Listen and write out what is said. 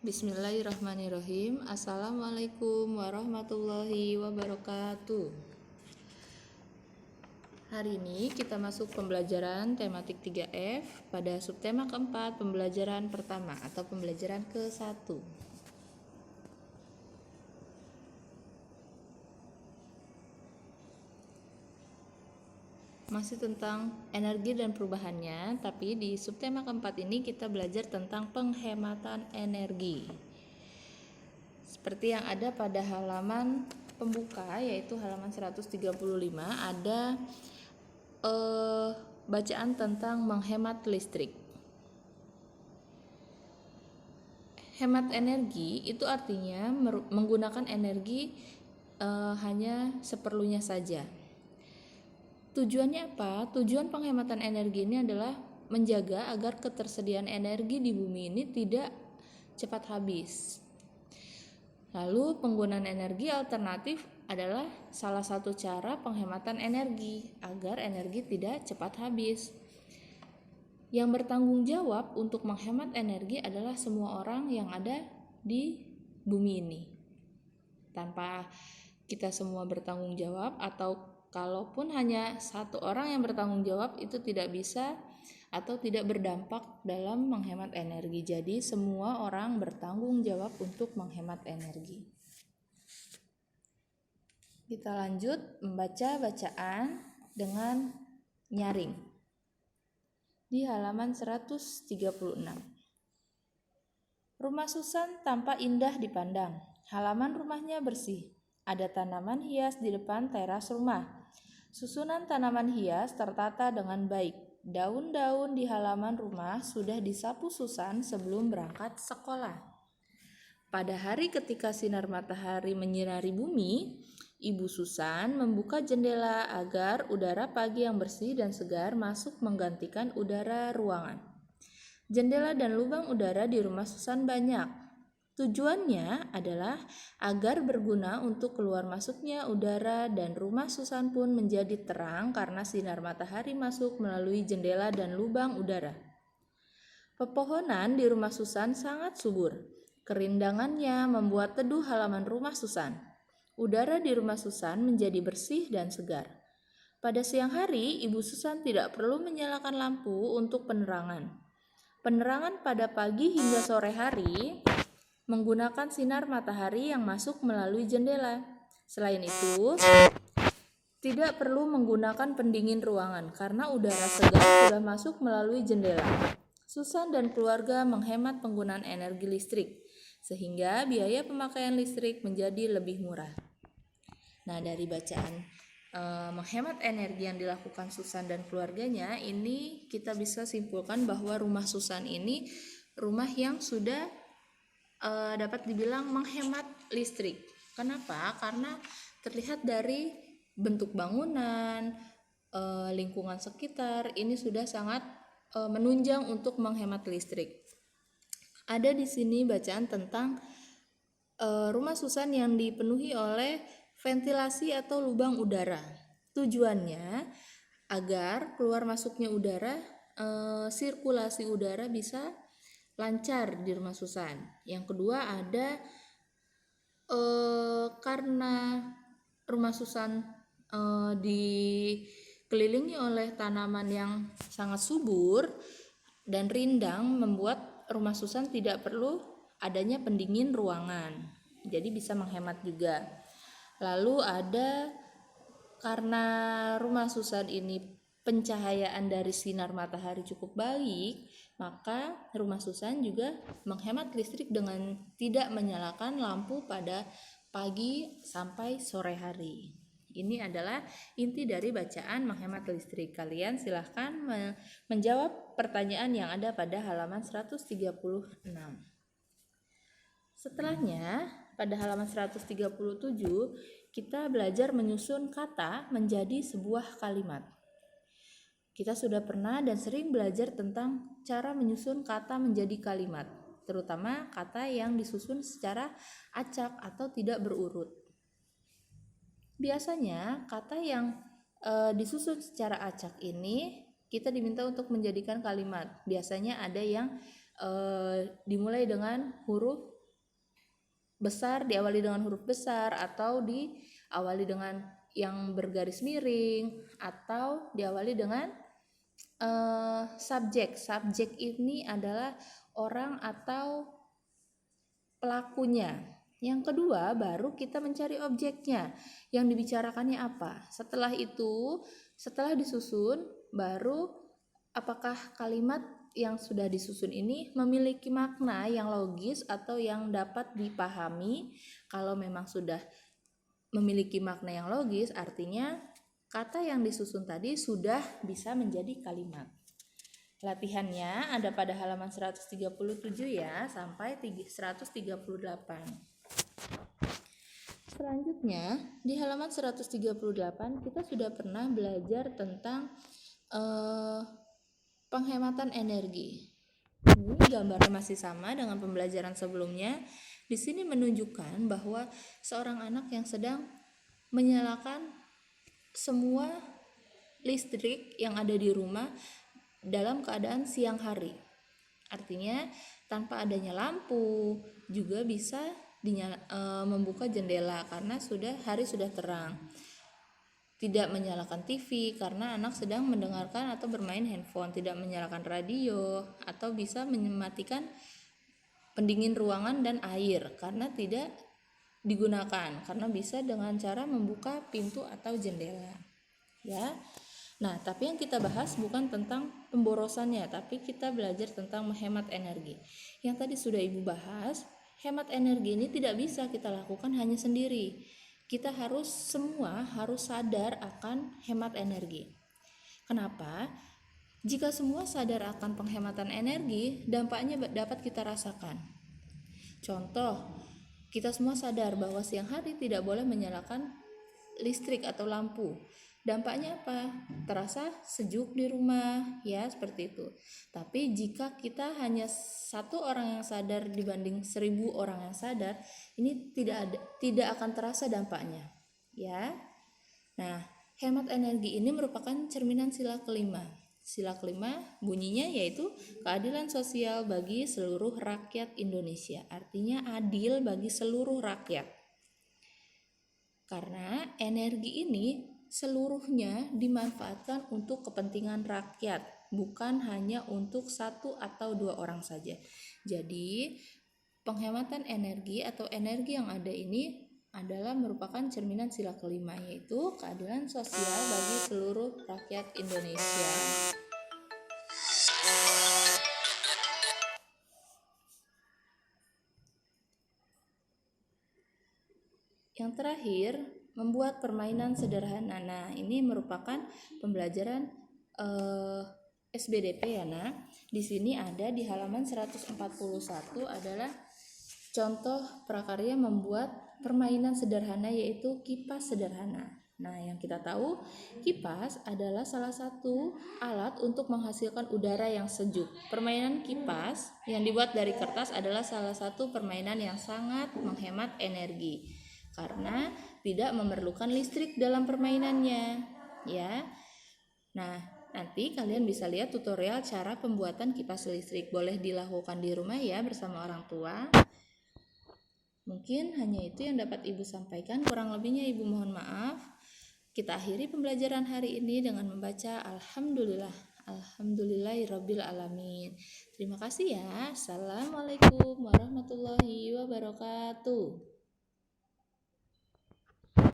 Bismillahirrahmanirrahim. Assalamualaikum warahmatullahi wabarakatuh. Hari ini kita masuk pembelajaran tematik 3F pada subtema keempat, pembelajaran pertama atau pembelajaran ke-1. Masih tentang energi dan perubahannya, tapi di subtema keempat ini kita belajar tentang penghematan energi. Seperti yang ada pada halaman pembuka, yaitu halaman 135, ada bacaan tentang menghemat listrik. Hemat energi itu artinya menggunakan energi hanya seperlunya saja. Tujuannya apa? Tujuan penghematan energi ini adalah menjaga agar ketersediaan energi di bumi ini tidak cepat habis. Lalu penggunaan energi alternatif adalah salah satu cara penghematan energi agar energi tidak cepat habis. Yang bertanggung jawab untuk menghemat energi adalah semua orang yang ada di bumi ini. Tanpa kita semua bertanggung jawab, atau kalaupun hanya satu orang yang bertanggung jawab, itu tidak bisa atau tidak berdampak dalam menghemat energi. Jadi semua orang bertanggung jawab untuk menghemat energi. Kita lanjut membaca bacaan dengan nyaring di halaman 136. Rumah Susan tampak indah dipandang. Halaman rumahnya bersih. Ada tanaman hias di depan teras rumah. Susunan tanaman hias tertata dengan baik. Daun-daun di halaman rumah sudah disapu Susan sebelum berangkat sekolah. Pada hari ketika sinar matahari menyinari bumi, Ibu Susan membuka jendela agar udara pagi yang bersih dan segar masuk menggantikan udara ruangan. Jendela dan lubang udara di rumah Susan banyak. Tujuannya adalah agar berguna untuk keluar masuknya udara, dan rumah Susan pun menjadi terang karena sinar matahari masuk melalui jendela dan lubang udara. Pepohonan di rumah Susan sangat subur. Kerindangannya membuat teduh halaman rumah Susan. Udara di rumah Susan menjadi bersih dan segar. Pada siang hari, Ibu Susan tidak perlu menyalakan lampu untuk penerangan. Penerangan pada pagi hingga sore hari menggunakan sinar matahari yang masuk melalui jendela. Selain itu, tidak perlu menggunakan pendingin ruangan karena udara segar sudah masuk melalui jendela. Susan dan keluarga menghemat penggunaan energi listrik, sehingga biaya pemakaian listrik menjadi lebih murah. Nah, dari bacaan menghemat energi yang dilakukan Susan dan keluarganya, ini kita bisa simpulkan bahwa rumah Susan ini rumah yang sudah dapat dibilang menghemat listrik. Kenapa? Karena terlihat dari bentuk bangunan, lingkungan sekitar, ini sudah sangat menunjang untuk menghemat listrik. Ada di sini bacaan tentang rumah Susan yang dipenuhi oleh ventilasi atau lubang udara. Tujuannya agar keluar masuknya udara, sirkulasi udara bisa lancar di rumah Susan. Yang kedua ada karena rumah Susan dikelilingi oleh tanaman yang sangat subur dan rindang, membuat rumah Susan tidak perlu adanya pendingin ruangan. Jadi bisa menghemat juga. Lalu ada karena rumah Susan ini pencahayaan dari sinar matahari cukup baik, maka rumah Susan juga menghemat listrik dengan tidak menyalakan lampu pada pagi sampai sore hari. Ini adalah inti dari bacaan menghemat listrik. Kalian silahkan menjawab pertanyaan yang ada pada halaman 136. Setelahnya, pada halaman 137, kita belajar menyusun kata menjadi sebuah kalimat. Kita sudah pernah dan sering belajar tentang cara menyusun kata menjadi kalimat, terutama kata yang disusun secara acak atau tidak berurut. Biasanya kata yang disusun secara acak ini kita diminta untuk menjadikan kalimat. Biasanya ada yang dimulai dengan huruf besar, diawali dengan huruf besar, atau diawali dengan yang bergaris miring, atau diawali dengan subjek. Subjek ini adalah orang atau pelakunya. Yang kedua, baru kita mencari objeknya, yang dibicarakannya apa. Setelah itu, setelah disusun, baru apakah kalimat yang sudah disusun ini memiliki makna yang logis atau yang dapat dipahami. Kalau memang sudah memiliki makna yang logis, artinya kata yang disusun tadi sudah bisa menjadi kalimat. Latihannya ada pada halaman 137 ya, sampai 138. Selanjutnya, di halaman 138 kita sudah pernah belajar tentang penghematan energi. Ini gambarnya masih sama dengan pembelajaran sebelumnya. Di sini menunjukkan bahwa seorang anak yang sedang menyalakan semua listrik yang ada di rumah dalam keadaan siang hari. Artinya tanpa adanya lampu juga bisa membuka jendela karena hari sudah terang. Tidak menyalakan TV karena anak sedang mendengarkan atau bermain handphone, tidak menyalakan radio, atau bisa mematikan pendingin ruangan dan air karena tidak digunakan, karena bisa dengan cara membuka pintu atau jendela. Ya. Nah, tapi yang kita bahas bukan tentang pemborosannya, tapi kita belajar tentang menghemat energi. Yang tadi sudah Ibu bahas, hemat energi ini tidak bisa kita lakukan hanya sendiri. Kita semua harus sadar akan hemat energi. Kenapa? Jika semua sadar akan penghematan energi, dampaknya dapat kita rasakan. Contoh, kita semua sadar bahwa siang hari tidak boleh menyalakan listrik atau lampu. Dampaknya apa? Terasa sejuk di rumah, ya seperti itu. Tapi jika kita hanya satu orang yang sadar dibanding 1000 orang yang sadar, ini tidak akan terasa dampaknya, ya. Nah, hemat energi ini merupakan cerminan sila kelima. Sila kelima bunyinya yaitu keadilan sosial bagi seluruh rakyat Indonesia. Artinya adil bagi seluruh rakyat. Karena energi ini seluruhnya dimanfaatkan untuk kepentingan rakyat, bukan hanya untuk satu atau dua orang saja. Jadi, penghematan energi atau energi yang ada ini adalah merupakan cerminan sila kelima, yaitu keadilan sosial bagi seluruh rakyat Indonesia. Yang terakhir, membuat permainan sederhana. Nah, ini merupakan pembelajaran SBDP ya, nah. Di sini ada di halaman 141 adalah contoh prakarya membuat permainan sederhana, yaitu kipas sederhana. Nah, yang kita tahu, kipas adalah salah satu alat untuk menghasilkan udara yang sejuk. Permainan kipas yang dibuat dari kertas adalah salah satu permainan yang sangat menghemat energi karena tidak memerlukan listrik dalam permainannya, ya. Nah, nanti kalian bisa lihat tutorial cara pembuatan kipas listrik. Boleh dilakukan di rumah ya bersama orang tua. Mungkin hanya itu yang dapat Ibu sampaikan, kurang lebihnya Ibu mohon maaf. Kita akhiri pembelajaran hari ini dengan membaca Alhamdulillahirabbil alamin. Terima kasih ya. Assalamualaikum warahmatullahi wabarakatuh.